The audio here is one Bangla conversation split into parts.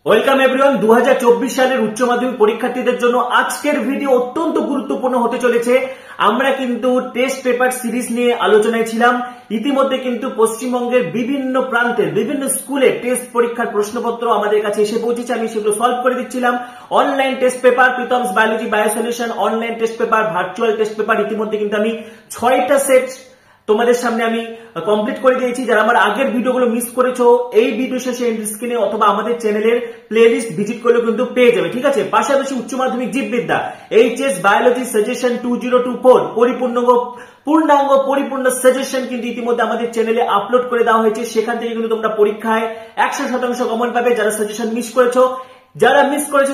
Welcome everyone. 2024 সালের উচ্চ মাধ্যমিক পরীক্ষার্থীদের জন্য আজকের ভিডিও অত্যন্ত গুরুত্বপূর্ণ হতে চলেছে। আমরা কিন্তু টেস্ট পেপার সিরিজ নিয়ে আলোচনায় ছিলাম। ইতিমধ্যে কিন্তু পশ্চিমবঙ্গের বিভিন্ন প্রান্তের বিভিন্ন স্কুলে টেস্ট পরীক্ষার প্রশ্নপত্র আমাদের কাছে এসে পৌঁছেছে। আমি সেগুলো সলভ করে দিচ্ছিলাম। Online test paper, Pritam's biology biosolution online test paper, virtual test paper ইতিমধ্যে কিন্তু আমি 6টা সেট তোমাদের সামনে আমি কমপ্লিট করে দিয়েছি। যারা আমার আগের ভিডিওগুলো মিস করেছো, এই ভিডিও শেষে এন্ড স্ক্রিনে অথবা আমাদের চ্যানেলের প্লেলিস্ট ভিজিট করলে কিন্তু পেয়ে যাবে, ঠিক আছে। পাশাপাশি উচ্চ মাধ্যমিক জীববিদ্যা এইচএস বায়োলজি সাজেশন 2024 পরিপূর্ণ সাজেশন কিন্তু ইতিমধ্যে আমাদের চ্যানেলে আপলোড করে দেওয়া হয়েছে। সেখান থেকে কিন্তু তোমরা পরীক্ষায় 100% কমন পাবে। যারা সাজেশন মিস করেছো,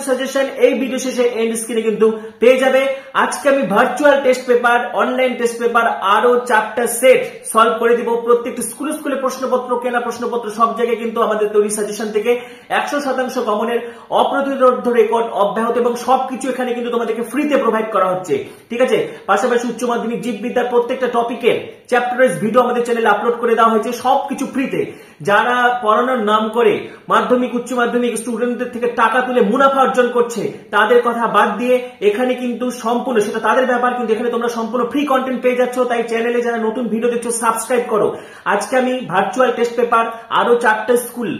সাজেশন এই ভিডিও শেষে এন্ড স্ক্রিনে কিন্তু পেয়ে যাবে। আজকে আমি virtual test paper, online test paper আরো 4টা সেট সলভ করে দিব। প্রত্যেকটি স্কুলে প্রশ্নপত্র, কেনা প্রশ্নপত্র সব জায়গায় কিন্তু আমাদের তৈরি সাজেশন থেকে 100% কমনের অপ্রতিরোধ রেকর্ড অব্যাহত এবং সবকিছু এখানে কিন্তু তোমাদেরকে ফ্রিতে প্রোভাইড করা হচ্ছে, ঠিক আছে। পাশাপাশি উচ্চ মাধ্যমিক জীববিদ্যার প্রত্যেকটা টপিকের চ্যাপ্টার ওয়াইজ ভিডিও আমাদের চ্যানেলে আপলোড করে দেওয়া হয়েছে, সবকিছু ফ্রিতে। যারা পড়ানোর নাম করে মাধ্যমিক উচ্চ মাধ্যমিক স্টুডেন্টদের থেকে টাকা তুলে মুনাফা অর্জন করছে, তাদের কথা বাদ দিয়ে এখানে কিন্তু সম্পূর্ণ, সেটা তাদের ব্যাপার, কিন্তু এখানে তোমরা সম্পূর্ণ ফ্রি কন্টেন্ট পেয়ে যাচ্ছ। তাই চ্যানেলে যারা নতুন ভিডিও দেখছো সাবস্ক্রাইব করো। আজকে আমি ভার্চুয়াল টেস্ট পেপার আরো 4টা স্কুল,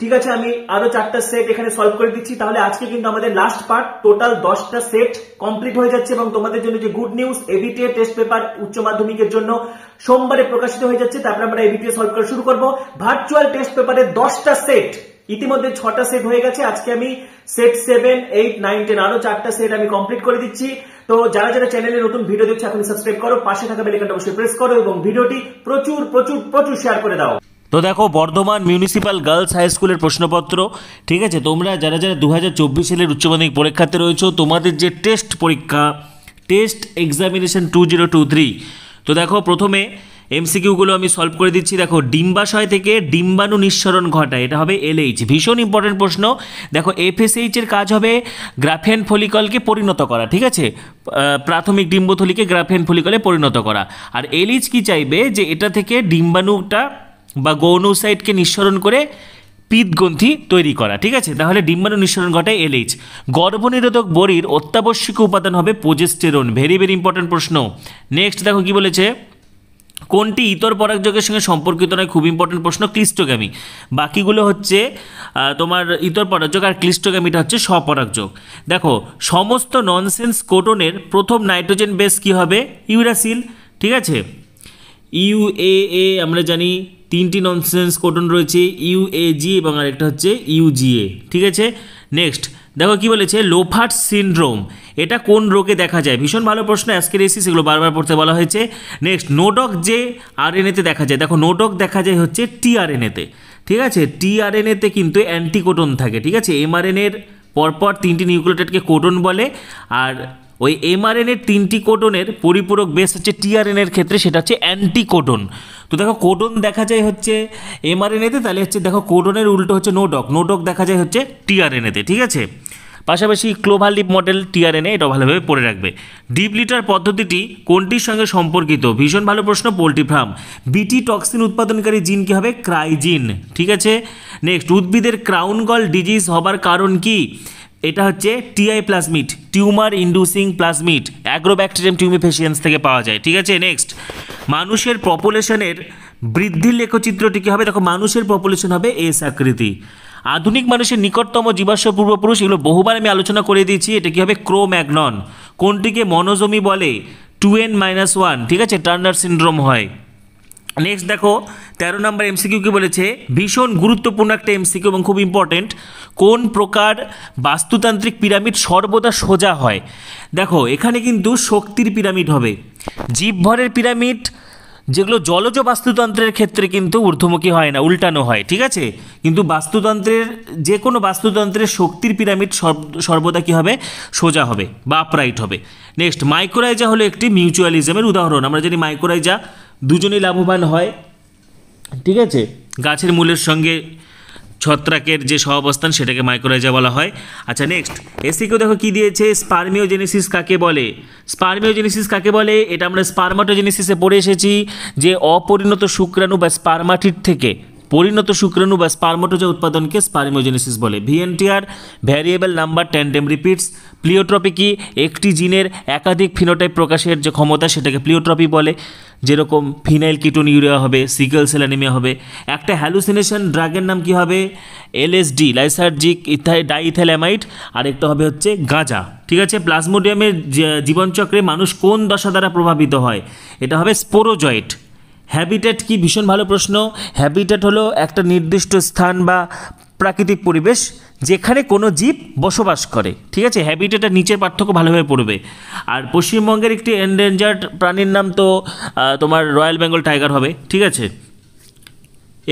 ঠিক আছে, আমি আরো 4টা সেট এখানে সলভ করে দিচ্ছি। তাহলে আজকে কিন্তু আমাদের লাস্ট পার্ট, টোটাল 10টা সেট কমপ্লিট হয়ে যাচ্ছে এবং তোমাদের জন্য যে good news, ABTA test paper উচ্চ মাধ্যমিকের জন্য সোমবারে প্রকাশিত হয়ে যাচ্ছে। তারপরে আমরা এবিটিএ সলভ করা শুরু করব। ভার্চুয়াল টেস্ট পেপারের 10টা সেট ইতিমধ্যে 6টা সেট হয়ে গেছে। আজকে আমি সেট 7, 8, 9, 10 আরো 4টা সেট আমি কমপ্লিট করে দিচ্ছি। তো যারা যারা চ্যানেলে নতুন ভিডিও দেখছো এখন সাবস্ক্রাইব করো, পাশে থাকা বেল আইকনটা অবশ্যই প্রেস করো এবং ভিডিওটি প্রচুর প্রচুর প্রচুর শেয়ার করে দাও। তো দেখো, বর্ধমান মিউনিসিপ্যাল গার্লস হাই স্কুলের প্রশ্নপত্র, ঠিক আছে। তোমরা যারা যারা 2024 সালের উচ্চ মাধ্যমিক পরীক্ষার্থী রয়েছো, তোমাদের যে টেস্ট পরীক্ষা, টেস্ট এক্সামিনেশন 2023, তো দেখো প্রথমে এমসিকিউগুলো আমি সলভ করে দিচ্ছি। দেখো, ডিম্বাশয় থেকে ডিম্বাণু নিঃসরণ ঘটায়, এটা হবে এলএইচ, ভীষণ ইম্পর্টেন্ট প্রশ্ন। দেখো, এফএসএইচ এর কাজ হবে গ্রাফেন ফলিকলকে পরিণত করা, ঠিক আছে, প্রাথমিক ডিম্বথলিকে গ্রাফেন ফলিকলে পরিণত করা। আর এলএইচ কি চাইবে, যে এটা থেকে ডিম্বাণুটা বা গৌণসাইটকে নিঃসরণ করে পিত্তগ্রন্থি তৈরি করা, ঠিক আছে। তাহলে ডিম্বাণু নিঃসরণ ঘটায় এলএইচ। গর্ভনিরোধক বড়ির অত্যাবশ্যকীয় উপাদান হবে প্রোজেস্টেরন, ভেরি ভেরি ইম্পর্টেন্ট প্রশ্ন। নেক্সট দেখো কি বলেছে, কোনটি ইতর পরাগযোগের সঙ্গে সম্পর্কিত নয়, খুব ইম্পর্টেন্ট প্রশ্ন, ক্লিস্টোগ্যামি। বাকিগুলো হচ্ছে তোমার ইতর পরাগযোগ, আর ক্লিস্টোগ্যামিটা হচ্ছে স্বপরাগযোগ। দেখো, সমস্ত ননসেন্স কোডনের প্রথম নাইট্রোজেন বেস কি হবে, ইউরাসিল, ঠিক আছে। ইউএএ আমরা জানি 3টি ননসেন্স কোডন রয়েছে, ইউএজি এবং আরেকটা হচ্ছে ইউজিএ, ঠিক আছে। নেক্সট দেখো কি বলেছে, লোফার্ট সিনড্রোম, এটা কোন রোগে দেখা যায়, ভীষণ ভালো প্রশ্ন, অ্যাসকেরিয়াসিস, এগুলো বারবার পড়তে বলা হয়েছে। নেক্সট, নোডক যে আরএনএতে দেখা যায়, দেখো নোডক দেখা যায় হচ্ছে টিআরএনএতে, ঠিক আছে। টিআরএনএতে কিন্তু অ্যান্টিকোডন থাকে, ঠিক আছে। এমআরএনএর পরপর 3টি নিউক্লিওটাইডকে কোডন বলে, আর ওই এমআরএনএর 3টি কোডনের পরিপূরক বেস হচ্ছে টিআরএনএর ক্ষেত্রে সেটা হচ্ছে অ্যান্টিকোডন। তো দেখো, কোডন দেখা যায় হচ্ছে এমআরএনএতে, তাহলে হচ্ছে দেখো কোডনের উল্টো হচ্ছে নোডক, নোডক দেখা যায় হচ্ছে টিআরএনএতে, ঠিক আছে। পাশাপাশি ক্লোভার লিপ মডেল টিআরএনএ, এটা ভালোভাবে পড়ে রাখবে। ডিপ লিটার পদ্ধতিটি কোনটির সঙ্গে সম্পর্কিত, ভীষণ ভালো প্রশ্ন, পোলট্রি ফার্ম। বিটি টক্সিন উৎপাদনকারী জিন কি হবে, ক্রাইজিন, ঠিক আছে। নেক্সট, উদ্ভিদের ক্রাউন গল ডিজিজ হবার কারণ কি, এটা হচ্ছে Ti plasmid, tumour inducing plasmid, agrobacterium tumefaciens থেকে পাওয়া যায়, ঠিক আছে। নেক্সট, মানুষের পপুলেশনের বৃদ্ধির লেখচিত্রটি কী হবে, দেখো মানুষের পপুলেশন হবে এস আকৃতি। আধুনিক মানুষের নিকটতম জীবাশ্ম পূর্বপুরুষ, এগুলো বহুবার আমি আলোচনা করে দিয়েছি, এটা কি হবে, ক্রোম্যাগনন। কোনটিকে মনোজমি বলে, 2n-1, ঠিক আছে, টার্নার সিনড্রোম হয়। নেক্সট দেখো 13 নম্বর এমসিকিউ কি বলেছে, ভীষণ গুরুত্বপূর্ণ একটা এমসিকিউ এবং খুব ইম্পর্টেন্ট, কোন প্রকার বাস্তুতান্ত্রিক পিরামিড সর্বদা সোজা হয়। দেখো, এখানে কিন্তু শক্তির পিরামিড হবে, জীবভরের পিরামিড যেগুলো জলজ বাস্তুতন্ত্রের ক্ষেত্রে কিন্তু ঊর্ধ্বমুখী হয় না, উল্টানো হয়, ঠিক আছে। কিন্তু বাস্তুতন্ত্রের যে কোনো বাস্তুতন্ত্রের শক্তির পিরামিড সর্বদা কী হবে, সোজা হবে বা আপরাইট হবে। নেক্সট, মাইক্রোরাইজা হলো একটি মিউচুয়ালিজমের উদাহরণ। আমরা জানি মাইক্রোরাইজা দুজনেই লাভবান হয়, ঠিক আছে। গাছের মূলের সঙ্গে ছত্রাকের যে সহাবস্থান সেটাকে মাইক্রোরাইজা বলা হয়। আচ্ছা, নেক্সট এসিকেও দেখো কি দিয়েছে, স্পার্মিওজেনেসিস কাকে বলে। স্পার্মিওজেনেসিস কাকে বলে, এটা আমরা স্পার্মাটোজেনেসিসে পড়ে এসেছি, যে অপরিণত শুক্রাণু বা স্পার্মাটিড থেকে পরিণত শুক্রাণু বা স্পার্মোটোজা উৎপাদনকে স্পার্মোজেনেসিস বলে। ভিএনটিআর variable number tandem repeats. Pleiotropy কি? একটি জিনের একাধিক ফিনোটাইপ প্রকাশের যে ক্ষমতা সেটাকে প্লিওট্রপি বলে। যেরকম ফিনাইল কিটোনিউরিয়া হবে, সিকেল সেল অ্যানিমিয়া হবে। একটা হ্যালুসিনেশন ড্রাগের নাম কি হবে? LSD, lysergic ডাইইথিলামাইড। আর একটা হবে হচ্ছে গাঁজা। ঠিক আছে। প্লাজমোডিয়ামের জীবনচক্রে মানুষ কোন দশা দ্বারা প্রভাবিত হয়? এটা হবে স্পোরোজয়েট। হ্যাবিটেট কি? ভীষণ ভালো প্রশ্ন। হ্যাবিটেট হলো একটা নির্দিষ্ট স্থান বা প্রাকৃতিক পরিবেশ যেখানে কোনো জীব বসবাস করে। ঠিক আছে। হ্যাবিটেটের নিচের পার্থক্য ভালোভাবে পড়বে। আর পশ্চিমবঙ্গের একটি এন্ডেঞ্জার্ড প্রাণীর নাম তো তোমার রয়্যাল বেঙ্গল টাইগার হবে। ঠিক আছে।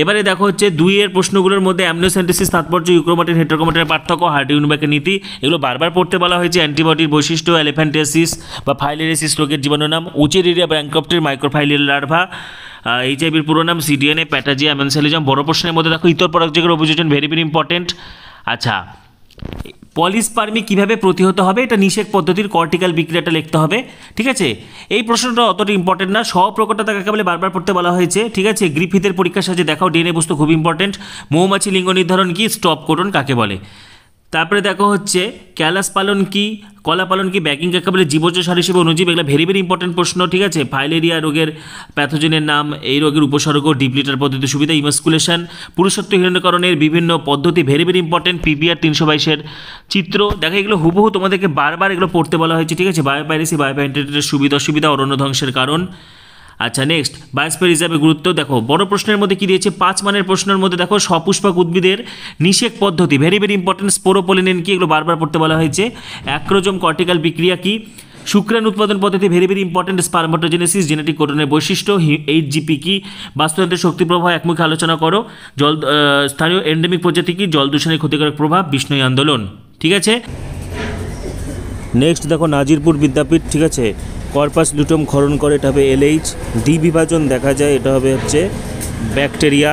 এবারে দেখো হচ্ছে 2 এর প্রশ্নগুলোর মধ্যে অ্যামনিওসেন্টেসিস তাৎপর্য, ইউক্রোমাটিন হেটারোক্রোমাটিনের পার্থক্য, হার্ডি-উইনবার্গের নীতি, এগুলো বারবার পড়তে বলা হয়েছে। অ্যান্টিবডির বৈশিষ্ট্য, এলিফ্যান্টিয়াসিস বা ফাইলেরিয়াসিস রোগের জীবাণু নাম, উচেরিরিয়া ব্যাংক্রপ্টের মাইক্রোফাইলিয়াল লার্ভা, এইচআইভির পুরো নাম, সিডিএনএ, প্যাটাজিয়া, মেনসেলিজম। বড় প্রশ্নের মধ্যে দেখো ইতর পরাগযোগের অভিযোজন, ভেরি ভেরি ইম্পর্টেন্ট। আচ্ছা, পলিস্পার্মি কিভাবে প্রতিহত হবে? এটা নিষেক পদ্ধতির কর্টিক্যাল বিক্রিয়াটা লিখতে হবে। ঠিক আছে। এই প্রশ্নটা অতটা ইম্পর্টেন্ট না। স্বপ্রকটতা কাকে বলে বারবার পড়তে বলা হয়েছে। ঠিক আছে। গ্রিফিথের পরীক্ষার সাহায্যে দেখাও ডিএনএ বস্তু, খুব ইম্পর্টেন্ট। মৌমাছি লিঙ্গ নির্ধারণ কি? স্টপ কোডন কাকে বলে? তারপরে দেখো হচ্ছে ক্যালাস পালন কি? কলা পালন কি? ব্যাকিং কাকে বলে? জীবজ সার হিসেবে অনুজীব। এগুলো ভেরি ভেরি ইম্পর্টেন্ট প্রশ্ন। ঠিক আছে। ফাইলেরিয়া রোগের প্যাথোজেনের নাম, এই রোগের উপসর্গ, ডিপ্লিটার পদ্ধতি সুবিধা, ইমাস্কুলেশন, পুরুষত্ব হিরণ্যকরণের বিভিন্ন পদ্ধতি, ভেরি ভেরি ইম্পর্টেন্ট। পিবিআর 322-এর চিত্র দেখো, এগুলো হুবহু তোমাদেরকে বারবার এগুলো পড়তে বলা হয়েছে। ঠিক আছে। বায়োপাইরেসি, বায়োপ্যান্টেটের সুবিধা অসুবিধা, অরণ্য ধ্বংসের কারণ। আচ্ছা, নেক্সট বায়োস্ফিয়ার রিজার্ভের গুরুত্ব দেখো। বড় প্রশ্নের মধ্যে কি দিয়েছে? 5 মানের প্রশ্নের মধ্যে দেখো সপুষ্পক উদ্ভিদের নিষেক পদ্ধতি, ভেরি ভেরি ইম্পর্টেন্ট। স্পোরোপলিনেন কি? এগুলো বারবার পড়তে বলা হয়েছে। অ্যাক্রোজোম কর্টিক্যাল বিক্রিয়া কি? শুক্রাণু উৎপাদন পদ্ধতি, very very important. Spermatogenesis, genetic কোডনের বৈশিষ্ট্য, এইচজিপি কি? বাস্তুতন্ত্রের শক্তি প্রবাহ একমুখে আলোচনা করো। স্থানীয় এন্ডেমিক প্রজাতি কি? জল দূষণের ক্ষতিকারক প্রভাব, বিষ্ণুই আন্দোলন। ঠিক আছে। নেক্সট দেখো নাজিরপুর বিদ্যাপীঠ। ঠিক আছে। কর্পাস লুটোম ক্ষরণ করে, এটা হবে এলএইচ। ডি বিভাজন দেখা যায়, এটা হবে হচ্ছে ব্যাকটেরিয়া।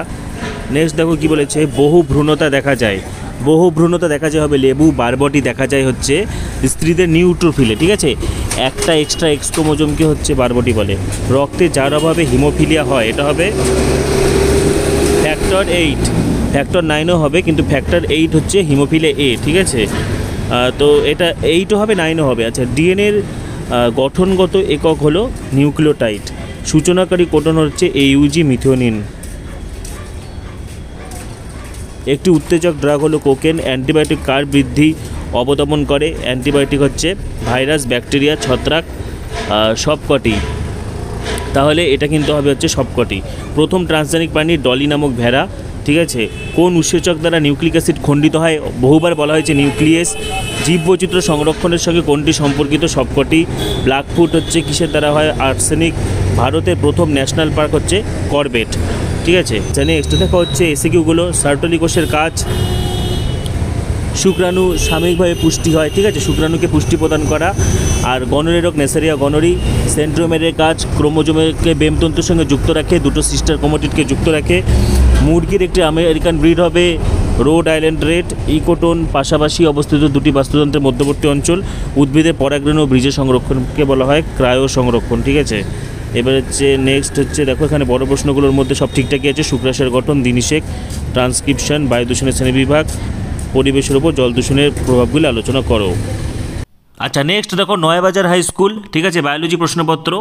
নেক্সট দেখো কি বলেছে? বহু ভ্রূণতা দেখা যায়, বহু ভ্রূণতা দেখা যায় হবে লেবু। বারবটি দেখা যায় হচ্ছে স্ত্রীদের নিউট্রোফিলে। ঠিক আছে। একটা এক্সট্রা এক্স ক্রোমোজোমকে হচ্ছে বারবটি বলে। রক্তে যার অভাবে হিমোফিলিয়া হয়, এটা হবে ফ্যাক্টর 8। ফ্যাক্টর 9ও হবে, কিন্তু ফ্যাক্টর 8 হচ্ছে হিমোফিলে এ। ঠিক আছে। তো এটা 8ও হবে, 9ও হবে। আচ্ছা, ডিএনএর গঠনগত একক হলো নিউক্লিওটাইড। সূচনাকারী কোডন হচ্ছে এইউজি মিথিওনিন। একটি উত্তেজক ড্রাগ হলো কোকেন। অ্যান্টিবায়োটিক কার বৃদ্ধি অবদমন করে? অ্যান্টিবায়োটিক হচ্ছে ভাইরাস, ব্যাকটেরিয়া, ছত্রাক, সবকটি। তাহলে এটা কিন্তু হবে হচ্ছে সবকটি। প্রথম ট্রান্সজেনিক প্রাণী ডলি নামক ভেড়া। ঠিক আছে। কোন উৎসেচক দ্বারা নিউক্লিক অ্যাসিড খণ্ডিত হয়? বহুবার বলা হয়েছে নিউক্লিয়াস। জীববৈচিত্র্য সংরক্ষণের সঙ্গে কোনটি সম্পর্কিত? সবকটি। ব্ল্যাকফুট হচ্ছে কিসের দ্বারা হয়? আর্সেনিক। ভারতের প্রথম ন্যাশনাল পার্ক হচ্ছে করবেট। ঠিক আছে। জানি নেক্সট দেখা হচ্ছে এসিকিউগুলো। সার্টোলি কোষের কাজ, শুক্রাণু সাময়িকভাবে পুষ্টি হয়। ঠিক আছে। শুক্রাণুকে পুষ্টি প্রদান করা। আর গনোরিয়া রোগ, নেসারিয়া গনোরি। সেন্ট্রোমেরের কাজ ক্রোমোজোমকে বেমতন্তুর সঙ্গে যুক্ত রাখে, দুটো সিস্টার ক্রোমাটিডকে যুক্ত রাখে। মুরগির একটি আমেরিকান ব্রিড হবে রোড আইল্যান্ড রেড। ইকোটোন পাশাপাশি অবস্থিত দুটি বাস্তুতন্ত্রের মধ্যবর্তী অঞ্চল। উদ্ভিদের পরাগরেণু ও বীজের সংরক্ষণকে বলা হয় ক্রায়ো সংরক্ষণ। ঠিক আছে। এবার হচ্ছে নেক্সট হচ্ছে দেখো, এখানে বড় প্রশ্নগুলোর মধ্যে সব ঠিকঠাকই আছে। শুক্রাশয়ের গঠন, দিনিশেক, ট্রান্সক্রিপশন, বায়ু দূষণের শ্রেণীবিভাগ, পরিবেশের উপর জল দূষণের প্রভাবগুলি আলোচনা করো। আচ্ছা, নেক্সট দেখো নয়াবাজার হাই স্কুল। ঠিক আছে। বায়োলজি প্রশ্নপত্র।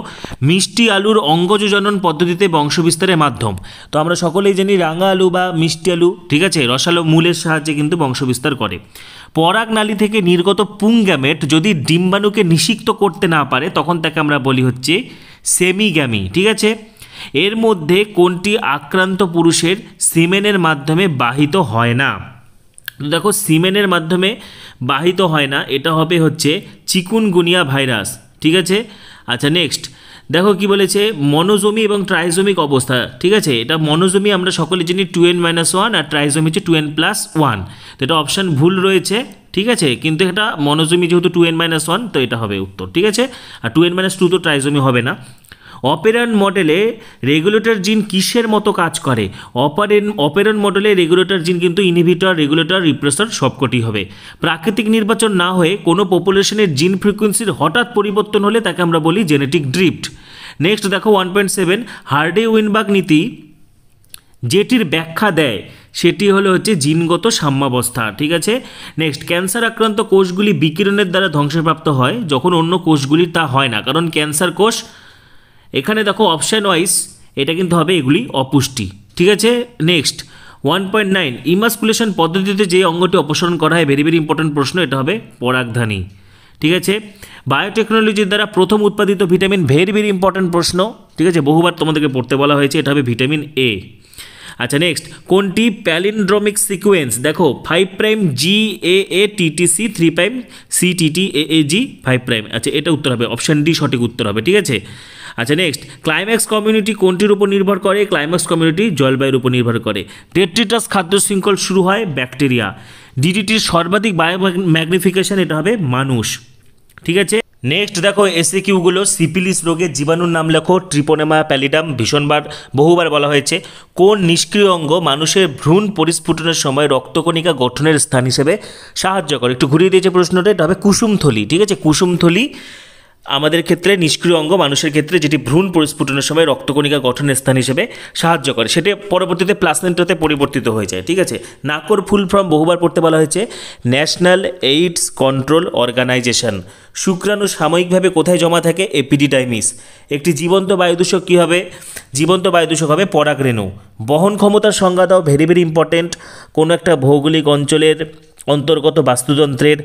মিষ্টি আলুর অঙ্গজ জনন পদ্ধতিতে বংশবিস্তারের মাধ্যম। তো আমরা সকলেই জানি রাঙা আলু বা মিষ্টি আলু, ঠিক আছে, রসালো মূলের সাহায্যে কিন্তু বংশবিস্তার করে। পরাগ নালী থেকে নির্গত পুংগ্যামেট যদি ডিম্বাণুকে নিষিক্ত করতে না পারে তখন তাকে আমরা বলি হচ্ছে সেমিগ্যামি। ঠিক আছে। এর মধ্যে কোনটি আক্রান্ত পুরুষের সিমেনের মাধ্যমে বাহিত হয় না? দেখো, সিমেনের মাধ্যমে বাহিত হয় না, এটা হবে হচ্ছে চিকুনগুনিয়া ভাইরাস। ঠিক আছে। আচ্ছা, নেক্সট দেখো কি বলেছে? মনোজমি এবং ট্রাইজোমিক অবস্থা। ঠিক আছে। এটা মনোজমি আমরা সকলে জানি 2n-1 আর ট্রাইজোমি হচ্ছে 2n+1। তো এটা অপশান ভুল রয়েছে। ঠিক আছে। কিন্তু এটা মনোজমি যেহেতু 2n-1, তো এটা হবে উত্তর। ঠিক আছে। আর 2n-2 তো ট্রাইজোমি হবে না। অপেরন মডেলে রেগুলেটর জিন কিসের মতো কাজ করে? অপেরন মডেলে রেগুলেটর জিন কিন্তু ইনহিবিটর, রেগুলেটর, রিপ্রেসর সবকটি হবে। প্রাকৃতিক নির্বাচন না হয়ে কোনো পপুলেশনের জিন ফ্রিকোয়েন্সির হঠাৎ পরিবর্তন হলে তাকে আমরা বলি জেনেটিক ড্রিফট। নেক্সট দেখো 1.7 হার্ডি-উইনবার্গ নীতি যেটির ব্যাখ্যা দেয় সেটি হচ্ছে জিনগত সাম্যাবস্থা। ঠিক আছে, নেক্সট, ক্যান্সার আক্রান্ত কোষগুলি বিকিরণের দ্বারা ধ্বংসপ্রাপ্ত হয় যখন অন্য কোষগুলির তা হয় না, কারণ ক্যান্সার কোষ, এখানে দেখো অপশান ওয়াইজ এটা কিন্তু হবে এগুলি অপুষ্টি। ঠিক আছে, নেক্সট 1.9, ইমাসকুলেশন পদ্ধতিতে যে অঙ্গটি অপসারণ করা হয়, ভেরি ভেরি ইম্পর্টেন্ট প্রশ্ন, এটা হবে পরাগধানী। ঠিক আছে, বায়োটেকনোলজির দ্বারা প্রথম উৎপাদিত ভিটামিন, ভেরি ভেরি ইম্পর্টেন্ট প্রশ্ন। ঠিক আছে, বহুবার তোমাদেরকে পড়তে বলা হয়েছে, এটা হবে ভিটামিন এ। আচ্ছা, নেক্সট, কোনটি প্যালিন্ড্রোমিক সিকোয়েন্স? দেখো 5' GAATTC, 3' CTTAAG, 5'। আচ্ছা, এটা উত্তর হবে অপশান ডি, সঠিক উত্তর হবে। ঠিক আছে, আচ্ছা, নেক্সট, ক্লাইম্যাক্স কমিউনিটি কোনটির উপর নির্ভর করে? ক্লাইম্যাক্স কমিউনিটি জলবায়ুর উপর নির্ভর করে। ডেট্রিটাস খাদ্য শৃঙ্খল শুরু হয় ব্যাকটেরিয়া। ডিডিটির সর্বাধিক বায়োম্যাগনিফিকেশন, এটা হবে মানুষ। ঠিক আছে, নেক্সট দেখো এসএকিউগুলো, সিপিলিস রোগের জীবাণুর নাম লেখো, ট্রিপোনেমা প্যালিডাম, ভীষণবার বহুবার বলা হয়েছে। কোন নিষ্ক্রিয় অঙ্গ মানুষের ভ্রূণ পরিস্ফুটনের সময় রক্তকণিকা গঠনের স্থান হিসেবে সাহায্য করে? একটু ঘুরিয়ে দিয়েছে প্রশ্নটা, এটা হবে কুসুমথলি। ঠিক আছে, কুসুমথলি আমাদের ক্ষেত্রে নিষ্ক্রিয় অঙ্গ, মানুষের ক্ষেত্রে যেটি ভ্রূণ পরিস্ফুটনের সময় রক্তকণিকা গঠনের স্থান হিসেবে সাহায্য করে, সেটি পরবর্তীতে প্লাসেন্টাতে পরিবর্তিত হয়ে যায়। ঠিক আছে, নাকর ফুল ফর্ম বহুবার পড়তে বলা হয়েছে, ন্যাশনাল এইডস কন্ট্রোল অর্গানাইজেশন। শুক্রাণু সাময়িকভাবে কোথায় জমা থাকে? এপিডিডাইমিস। একটি জীবন্ত বায়ুদূষক কী হবে? জীবন্ত বায়ুদূষক হবে পরাগরেণু। বহন ক্ষমতার সংজ্ঞা দাও, ভেরি ভেরি ইম্পর্টেন্ট। কোনো একটা ভৌগোলিক অঞ্চলের অন্তর্গত বাস্তুতন্ত্রের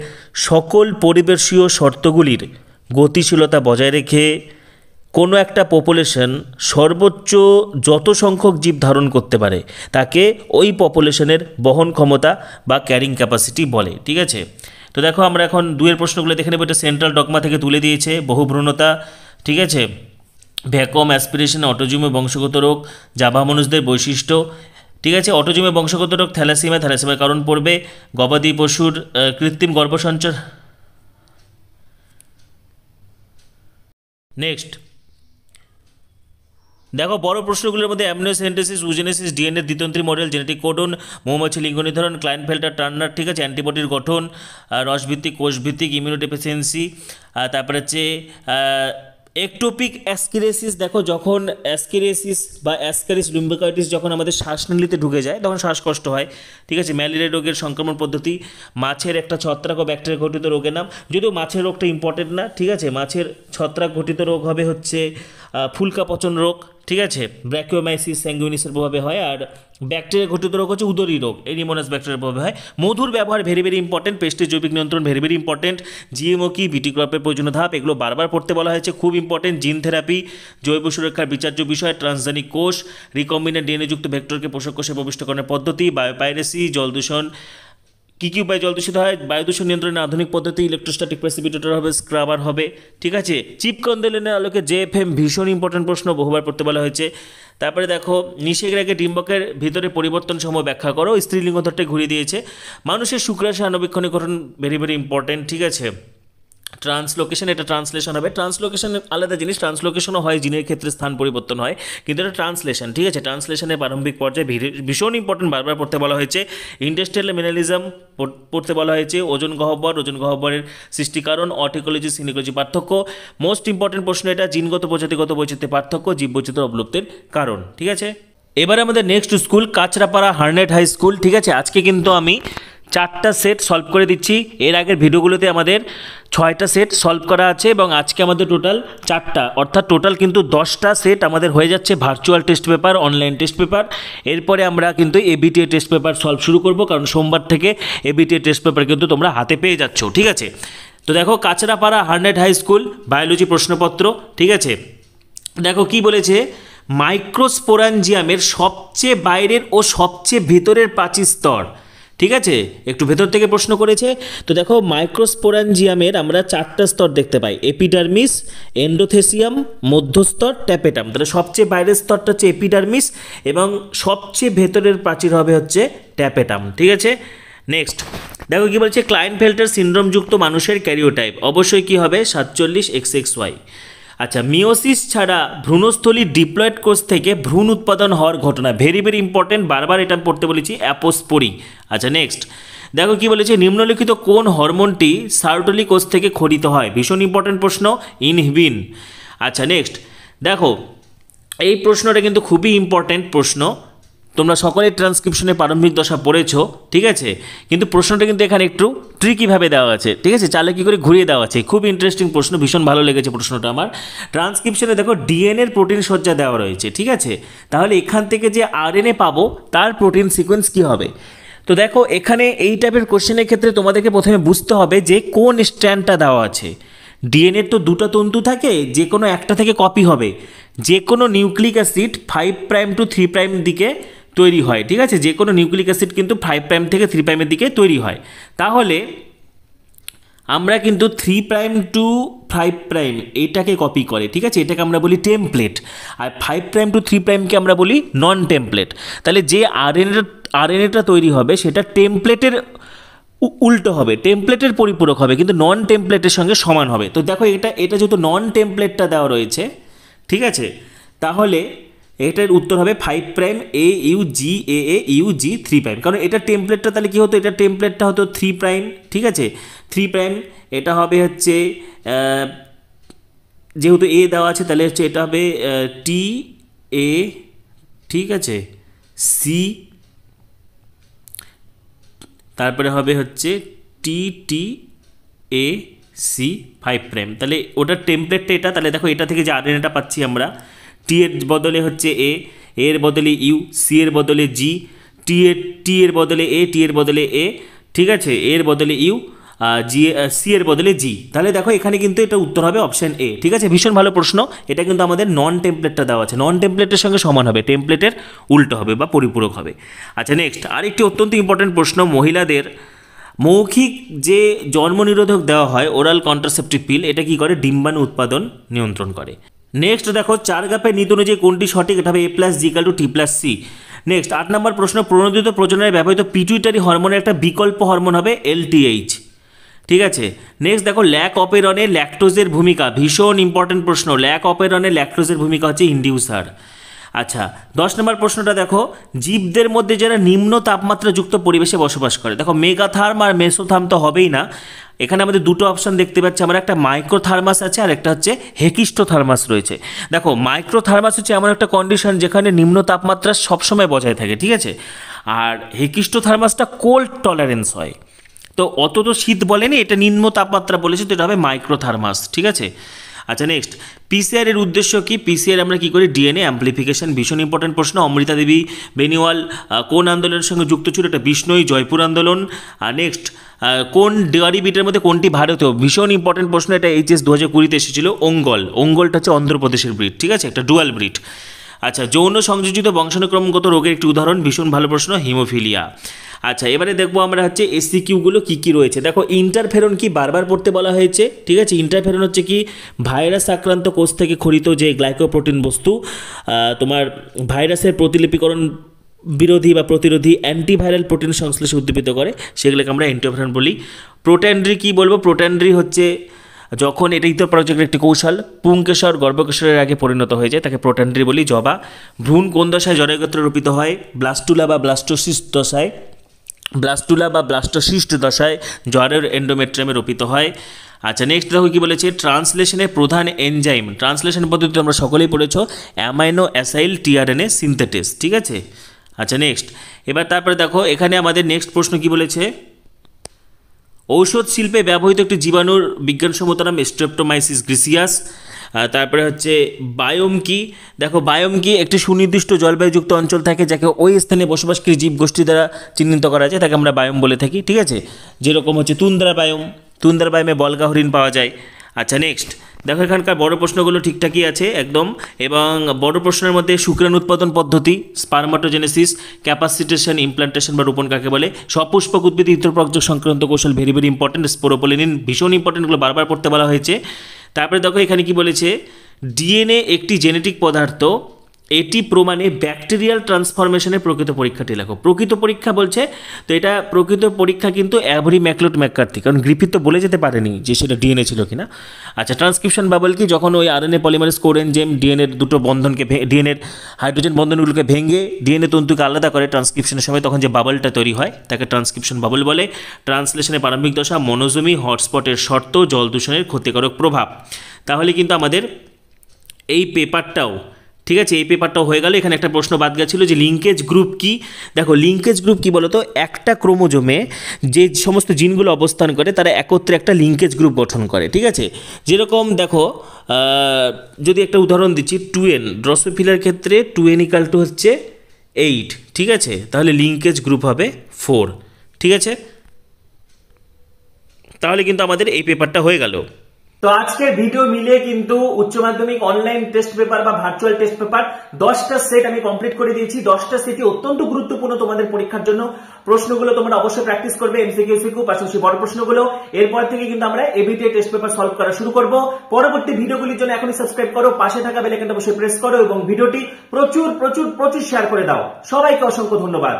সকল পরিবেশীয় শর্তগুলির গতিশীলতা বজায় রেখে কোনো একটা পপুলেশন সর্বোচ্চ যত সংখ্যক জীব ধারণ করতে পারে তাকে ওই পপুলেশনের বহন ক্ষমতা বা ক্যারিং ক্যাপাসিটি বলে। ঠিক আছে, তো দেখো আমরা এখন দুয়ের প্রশ্নগুলো দেখে নেব। এটা সেন্ট্রাল ডগমা থেকে তুলে দিয়েছে, বহুভ্রূণতা। ঠিক আছে, ভ্যাকম, অ্যাসপিরেশন, অটোজিমে বংশগত রোগ, জাভা মানুষদের বৈশিষ্ট্য। ঠিক আছে, অটোজিমে বংশগত রোগ থ্যালাসেমিয়া, থ্যালাসেমিয়ার কারণ পড়বে। গবাদি পশুর কৃত্রিম গর্ভসঞ্চার। নেক্সট দেখো বড় প্রশ্নগুলোর মধ্যে অ্যামনিওসেন্টেসিস, উজেনেসিস, ডিএনএ দ্বিতন্ত্রী মডেল, জেনেটিক কোডন, মৌমাছি লিঙ্গ নির্ধারণ, ক্লাইনফেল্টার টার্নার। ঠিক আছে, অ্যান্টিবডির গঠন, রসভিত্তিক, কোষভিত্তিক, ইমিউনোডেফিসিয়েন্সি। তারপরে হচ্ছে একটোপিক অ্যাসকিরেসিস। দেখো যখন অ্যাসকিরেসিস বা অ্যাসকারিস লুম্বিকাইটিস যখন আমাদের শ্বাসনালীতে ঢুকে যায় তখন শ্বাসকষ্ট হয়। ঠিক আছে, ম্যালেরিয়া রোগের সংক্রমণ পদ্ধতি, মাছের একটা ছত্রাক ও ব্যাকটেরিয়া ঘটিত রোগের নাম, যদিও মাছের রোগটা ইম্পর্টেন্ট না। ঠিক আছে, মাছের ছত্রাক ঘটিত রোগ হবে হচ্ছে ফুলকা পচন রোগ। ঠিক আছে, ব্র্যাকিওমাইসিস স্যাঙ্গুইনিসের প্রভাবে হয়, আর ব্যাকটেরিয়া ঘটিত রোগ হচ্ছে উদরী রোগ, এরিমোনাস ব্যাকটেরিয়ার প্রভাবে হয়। মধুর ব্যবহার ভেরি ভেরি ইম্পর্টেন্ট। পেস্টের জৈবিক নিয়ন্ত্রণ ভেরি ভেরি ইম্পর্টেন্ট। জিএমও কি, বিটি ক্রপের প্রয়োজনীয় ধাপ, এগুলো বারবার পড়তে বলা হয়েছে, খুব ইম্পর্টেন্ট। জিন থেরাপি, জৈব সুরক্ষার বিচার্য বিষয়, ট্রান্সজেনিক কোষ, রিকম্বিনেন্ট ডিএনএযুক্ত ভেক্টরকে পোষক কোষে প্রবিষ্টকরণের পদ্ধতি, বায়োপাইরেসি, জলদূষণ। কী কী উপায়ে জল দূষিত হয়? বায়ুদূষণ নিয়ন্ত্রণের আধুনিক পদ্ধতি, ইলেকট্রোস্ট্যাটিক প্রেসিপিটেটর হবে, স্ক্রাবার হবে। ঠিক আছে, চিপকন্দেলেনের আলোকে জেএফএম, ভীষণ ইম্পর্টেন্ট প্রশ্ন, বহুবার পড়তে বলা হয়েছে। তারপরে দেখো নিষেকের ডিম্বকের ভিতরে পরিবর্তন সময় ব্যাখ্যা করো, স্ত্রীলিঙ্গ ধরতে ঘুরিয়ে দিয়েছে। মানুষের শুক্রাশয় আণুবীক্ষণিক গঠন ভেরি ভেরি ইম্পর্টেন্ট। ঠিক আছে, ট্রান্সলোকেশন, এটা ট্রান্সলেশন হবে। ট্রান্সলোকেশন আলাদা জিনিস, ট্রান্সলোকেশনও হয়, জিনের ক্ষেত্রে স্থান পরিবর্তন হয়, কিন্তু এটা ট্রান্সলেশন। ঠিক আছে, ট্রান্সলেশনের প্রারম্ভিক পর্যায়ে ভীষণ ইম্পর্টেন্ট, বারবার পড়তে বলা হয়েছে। ইন্ডাস্ট্রিয়াল মিনারেলিজম পড়তে বলা হয়েছে। ওজন গহ্বরের সৃষ্টির কারণ, অটিকোলজি সিনিকোলজি পার্থক্য। মোস্ট ইম্পর্টেন্ট প্রশ্ন এটা, জিনগত প্রজাতিগত বৈচিত্র্যের পার্থক্য, জীববৈচিত্র্য অবলুপ্তির কারণ। ঠিক আছে, এবার আমাদের next school Kanchrapara Harnett high school. ঠিক আছে, আজকে কিন্তু আমি 4টা সেট সলভ করে দিচ্ছি। এর আগের ভিডিওগুলোতে আমাদের 6টা সেট সলভ করা আছে এবং আজকে আমাদের টোটাল 4টা, অর্থাৎ টোটাল কিন্তু 10টা সেট আমাদের হয়ে যাচ্ছে virtual test paper, online test paper. এরপরে আমরা কিন্তু এবিটিএ টেস্ট পেপার সলভ শুরু করব, কারণ সোমবার থেকে এবিটিএ টেস্ট পেপার কিন্তু তোমরা হাতে পেয়ে যাচ্ছ। ঠিক আছে, তো দেখো Kanchrapara Harnett high school biology প্রশ্নপত্র। ঠিক আছে, দেখো কি বলেছে, মাইক্রোস্পোরাঞ্জিয়ামের সবচেয়ে বাইরের ও সবচেয়ে ভেতরের প্রাচীর স্তর। ঠিক আছে, একটু ভেতর থেকে প্রশ্ন করেছে। তো দেখো মাইক্রোস্পোরাঞ্জিয়ামের আমরা 4টা স্তর দেখতে পাই, এপিডার্মিস, এন্ডোথেসিয়াম, মধ্যস্তর, ট্যাপেটাম। তাহলে সবচেয়ে বাইরের স্তরটা হচ্ছে এপিডার্মিস এবং সবচেয়ে ভেতরের প্রাচীর হবে হচ্ছে ট্যাপেটাম। ঠিক আছে, নেক্সট দেখো কি বলছে, ক্লাইনফেল্টার সিনড্রোমযুক্ত মানুষের ক্যারিওটাইপ অবশ্যই কি হবে 47XXY। আচ্ছা, মিওসিস ছাড়া ভ্রূণস্থলীর ডিপ্লয়েড কোষ থেকে ভ্রূণ উৎপাদন হওয়ার ঘটনা ভেরি ভেরি ইম্পর্টেন্ট, বারবার এটা পড়তে বলেছি, অ্যাপোস্পোরি। আচ্ছা, নেক্সট দেখো কি বলেছে, নিম্নলিখিত কোন হরমোনটি সার্টোলি কোষ থেকে খরিত হয়? ভীষণ ইম্পর্টেন্ট প্রশ্ন, ইনহিবিন। আচ্ছা, নেক্সট দেখো এই প্রশ্নটা কিন্তু খুবই ইম্পর্টেন্ট প্রশ্ন, তোমরা সকলেই ট্রান্সক্রিপশনের প্রারম্ভিক দশা পড়েছো, ঠিক আছে, কিন্তু প্রশ্নটা কিন্তু এখানে একটু ট্রিকিভাবে দেওয়া আছে, ঠিক আছে, চালে কী করে ঘুরিয়ে দেওয়া আছে। খুব ইন্টারেস্টিং প্রশ্ন, ভীষণ ভালো লেগেছে প্রশ্নটা আমার। ট্রান্সক্রিপশনে দেখো ডিএনএর প্রোটিন সজ্জা দেওয়া রয়েছে, ঠিক আছে, তাহলে এখান থেকে যে আরএনএ পাবো তার প্রোটিন সিকোয়েন্স কী হবে। তো দেখো এখানে এই টাইপের কোশ্চেনের ক্ষেত্রে তোমাদেরকে প্রথমে বুঝতে হবে যে কোন স্ট্র্যান্ডটা দেওয়া আছে। ডিএনএর তো দুটো তন্তু থাকে, যে কোনো একটা থেকে কপি হবে। যে কোনো নিউক্লিক অ্যাসিড 5' to 3' দিকে তৈরি হয়, ঠিক আছে, যে কোনো নিউক্লিক অ্যাসিড কিন্তু 5' থেকে 3'এর দিকে তৈরি হয়। তাহলে আমরা কিন্তু 3' to 5' এটাকে কপি করে, ঠিক আছে, এটাকে আমরা বলি টেমপ্লেট, আর 5' to 3'কে আমরা বলি নন টেমপ্লেট। তাহলে যে আরএনএটা তৈরি হবে সেটা টেমপ্লেটের উল্টো হবে, টেমপ্লেটের পরিপূরক হবে, কিন্তু নন টেমপ্লেটের সঙ্গে সমান হবে। তো দেখো এটা যেহেতু নন টেমপ্লেটটা দেওয়া রয়েছে, ঠিক আছে, তাহলে এটার উত্তর হবে 5' AUG 3', কারণ এটা টেমপ্লেটটা তাহলে কী হতো, এটা টেমপ্লেটটা হতো 3', ঠিক আছে, 3', এটা হবে হচ্ছে যেহেতু এ দেওয়া আছে তাহলে হচ্ছে এটা হবে TA, ঠিক আছে, সি, তারপরে হবে হচ্ছে TTAC 5', তাহলে ওটার টেমপ্লেটটা এটা। তাহলে দেখো এটা থেকে যে আরএনএটা পাচ্ছি আমরা, টি এর বদলে হচ্ছে এ, এর বদলে ইউ, সি এর বদলে জি, টি এর বদলে এ, টি এর বদলে এ, ঠিক আছে, এর বদলে ইউ, সি এর বদলে জি। তাহলে দেখো এখানে কিন্তু এটা উত্তর হবে অপশান এ, ঠিক আছে, ভীষণ ভালো প্রশ্ন। এটা কিন্তু আমাদের নন টেমপ্লেটটা দেওয়া আছে, নন টেমপ্লেটের সঙ্গে সমান হবে, টেমপ্লেটের উল্টো হবে বা পরিপূরক হবে। আচ্ছা নেক্সট আরেকটি অত্যন্ত ইম্পর্টেন্ট প্রশ্ন, মহিলাদের মৌখিক যে জন্মনিরোধক দেওয়া হয় ওরাল কন্ট্রাসেপটিভ পিল, এটা কি করে, ডিম্বাণু উৎপাদন নিয়ন্ত্রণ করে। নেক্সট দেখো 4 গ্রাফের নীতি অনুযায়ী কোনটি সঠিক, এটা হবে A+G=T+C। নেক্সট 8 নম্বর প্রশ্ন, প্রণোদিত প্রজননে ব্যবহৃত পিটুইটারি হরমোনের একটা বিকল্প হরমোন হবে LTH, ঠিক আছে। নেক্সট দেখো ল্যাক অপেরনে ল্যাকটোজের ভূমিকা, ভীষণ ইম্পর্টেন্ট প্রশ্ন, ল্যাক অপেরনে ল্যাকটোজের ভূমিকা হচ্ছে ইনডিউসার। আচ্ছা 10 নম্বর প্রশ্নটা দেখো, জীবদের মধ্যে যারা নিম্ন তাপমাত্রাযুক্ত পরিবেশে বসবাস করে, দেখো মেগাথার্ম আর মেসোথার্ম তো হবেই না, এখানে আমাদের দুটো অপশন দেখতে পাচ্ছি আমরা, একটা মাইক্রোথার্মাস আছে আর একটা হচ্ছে হেকিস্টোথার্মাস রয়েছে। দেখো মাইক্রোথার্মাস হচ্ছে এমন একটা কন্ডিশন যেখানে নিম্ন তাপমাত্রা সবসময় বজায় থাকে, ঠিক আছে, আর হেকিস্টোথার্মাসটা কোল্ড টলারেন্স হয়, তো অত তো শীত বলেনি, এটা নিম্ন তাপমাত্রা বলেছে, তো এটা হবে মাইক্রোথার্মাস, ঠিক আছে। আচ্ছা নেক্সট পিসিআর এর উদ্দেশ্য কি, পিসিআর আমরা কি করি, ডিএনএ অ্যাম্প্লিফিকেশন, ভীষণ ইম্পর্টেন্ট প্রশ্ন। অমৃতা দেবী বেনিওয়াল কোন আন্দোলনের সঙ্গে যুক্ত ছিল, এটা বিষ্ণুই জয়পুর আন্দোলন। আর নেক্সট কোন ডেয়ারি বিটের মধ্যে কোনটি ভারতীয়, ভীষণ ইম্পর্টেন্ট প্রশ্ন, এটা HS 2020 এসেছিল, অঙ্গলটা হচ্ছে অন্ধ্রপ্রদেশের ব্রিড, ঠিক আছে, একটা ডুয়াল ব্রিড। আচ্ছা যৌন সংযোজিত বংশানুক্রমগত রোগের একটি উদাহরণ, ভীষণ ভালো প্রশ্ন, হিমোফিলিয়া। আচ্ছা এবারে দেখবো আমরা হচ্ছে SCQগুলো কী কী রয়েছে। দেখো ইন্টারফেরন কি বারবার পড়তে বলা হয়েছে, ঠিক আছে, ইন্টারফেরন হচ্ছে কি ভাইরাস আক্রান্ত কোষ থেকে খরিত যে গ্লাইকোপ্রোটিন বস্তু, তোমার ভাইরাসের প্রতিলিপিকরণ বিরোধী বা প্রতিরোধী অ্যান্টিভাইরাল প্রোটিন সংশ্লেষে উদ্দীপিত করে, সেগুলোকে আমরা ইন্টারফেরন বলি। প্রোট্যান্ড্রি কি বলবো, প্রোট্যান্ড্রি হচ্ছে যখন এটা ইতপ্রযোগের একটি কৌশল পুংকেশর গর্ভকেশরের আগে পরিণত হয়ে যায় তাকে প্রোট্যান্ড্রি বলি। জবা ভ্রূণ কোন দশায় জরায়ুগোত্রে রূপিত হয়, ব্লাস্টুলা বা ব্লাস্টোসিস্ট দশায়, দশায় জ্বরের এন্ডোমেট্রিয়ামে রূপিত হয়। আচ্ছা নেক্সট দেখো কী বলেছে, ট্রান্সলেশনের প্রধান এনজাইম, ট্রান্সলেশন পদ্ধতি আমরা সকলেই পড়েছ, অ্যামাইনো অ্যাসাইল টিআরএনএ সিনথেটেস, ঠিক আছে। আচ্ছা নেক্সট এবার তারপরে দেখো এখানে আমাদের নেক্সট প্রশ্ন কি বলেছে, ঔষধ শিল্পে ব্যবহৃত একটি জীবাণুর বিজ্ঞানসম্মত নাম স্ট্রেপ্টোমাইসিস গ্রিসিয়াস। তারপরে হচ্ছে বায়োম কি, দেখো বায়োম কি একটি সুনির্দিষ্ট জলবায়ুযুক্ত অঞ্চল থাকে যাকে ওই স্থানে বসবাসকারী জীবগোষ্ঠী দ্বারা চিহ্নিত করা যায়, তাকে আমরা বায়োম বলে থাকি, ঠিক আছে, যেরকম হচ্ছে তুন্দ্রা বায়োমে বলগা হরিণ পাওয়া যায়। আচ্ছা নেক্সট দেখো এখানকার বড় প্রশ্নগুলো ঠিকঠাকই আছে একদম, এবং বড় প্রশ্নের মধ্যে শুক্রাণু উৎপাদন পদ্ধতি, স্পারমাটোজেনেসিস, ক্যাপাসিটেশন, ইমপ্লান্টেশন বা রোপণ কাকে বলে, সপুষ্পক উদ্ভিদ ইন্দ্রপ্রযোগ সংক্রান্ত কৌশল ভেরি ভেরি ইম্পর্টেন্ট, স্পোরোপোলিনিন ভীষণ ইম্পর্টেন্টগুলো বারবার পড়তে বলা হয়েছে। তারপরে দেখো এখানে কি বলেছে, ডিএনএ একটি জেনেটিক পদার্থ, এটি প্রমাণে ব্যাকটেরিয়াল ট্রান্সফরমেশনের প্রকৃত পরীক্ষাটি লেখো। প্রকৃত পরীক্ষা বলছে, তো এটা প্রকৃত পরীক্ষা কিন্তু অ্যাভরি ম্যাকলোড ম্যাককার্থি, কারণ গ্রিফিথ তো বলে যেতে পারেনি যে সেটা ডিএনএ ছিল কিনা। আচ্ছা ট্রান্সক্রিপশন বাবল কি, যখন ওই আরএনএ পলিমারেজ কোর এনজাইম ডিএনএর দুটো বন্ধনকে ডিএনএর হাইড্রোজেন বন্ধনগুলোকে ভেঙে ডিএনএ তন্তুকে আলাদা করে ট্রান্সক্রিপশনের সময় তখন যে বাবলটা তৈরি হয় তাকে ট্রান্সক্রিপশন বাবল বলে। ট্রান্সলেশনের প্রারম্ভিক দশা, মনোজমি, হটস্পটের শর্ত, জল দূষণের ক্ষতিকারক প্রভাব। তাহলে কিন্তু আমাদের এই পেপারটাও ঠিক আছে, এই পেপারটাও হয়ে গেল। এখানে একটা প্রশ্ন বাদ গেছিল যে লিঙ্কেজ গ্রুপ কি। দেখো লিঙ্কেজ গ্রুপ কি বলতো, একটা ক্রোমোজোমে যে সমস্ত জিনগুলো অবস্থান করে তারা একত্রে একটা লিঙ্কেজ গ্রুপ গঠন করে। ঠিক আছে, যেরকম দেখো যদি একটা উদাহরণ দিচ্ছি, 2n ড্রসোফিলার ক্ষেত্রে 2n = হচ্ছে 8। ঠিক আছে, তাহলে লিঙ্কেজ গ্রুপ হবে 4। ঠিক আছে, তাহলে কিন্তু আমাদের এই পেপারটা হয়ে গেল। তো আজকের ভিডিও মিলিয়ে কিন্তু উচ্চ মাধ্যমিক অনলাইন টেস্ট পেপার বা ভার্চুয়াল টেস্ট পেপার 10টা সেট আমি কমপ্লিট করে দিয়েছি। 10টা সেটই অত্যন্ত গুরুত্বপূর্ণ তোমাদের পরীক্ষার জন্য। প্রশ্নগুলো তোমরা অবশ্যই প্র্যাকটিস করবে, এমসিকিউ সিকিউ পাশাপাশি বড় প্রশ্নগুলো। এরপর থেকে কিন্তু আমরা এবিটিএ টেস্ট পেপার সলভ করা শুরু করব। পরবর্তী ভিডিওগুলির জন্য এখনই সাবস্ক্রাইব করো, পাশে থাকা বেল আইকনটা অবশ্যই প্রেস করো এবং ভিডিওটি প্রচুর প্রচুর প্রচুর শেয়ার করে দাও। সবাইকে অসংখ্য ধন্যবাদ।